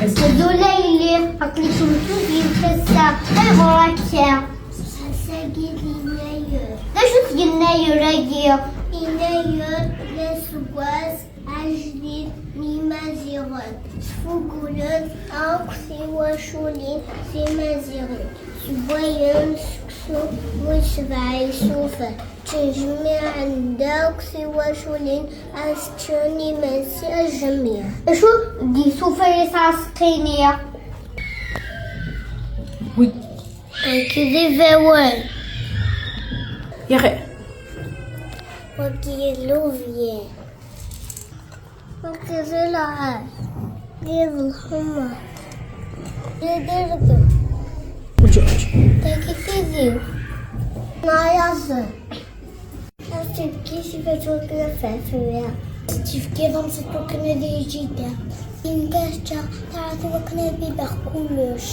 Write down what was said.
Zolejli, haklısın yükselse, hey orakya. ده شو تجنايو راجيو إنايو لسواس أجدين ميمازيغون سفوقولون أوكسي وشولين سيمازيغون سبوين سكسو وشبعي سوفا تجميع دوكسي وشولين أستوني مسي الجميع شو دي سوفر ساسقينيا Oui. كذي فوان يغي. وكي لوفيا وكذا العاد كذا الحمى يدرقم والجوج. تكتيزيو ناياسة أستيقظ فتوكل فافيا تفكير ستوكنا دي جدا إن كاشتا تعرف وكنا بيبقى كلش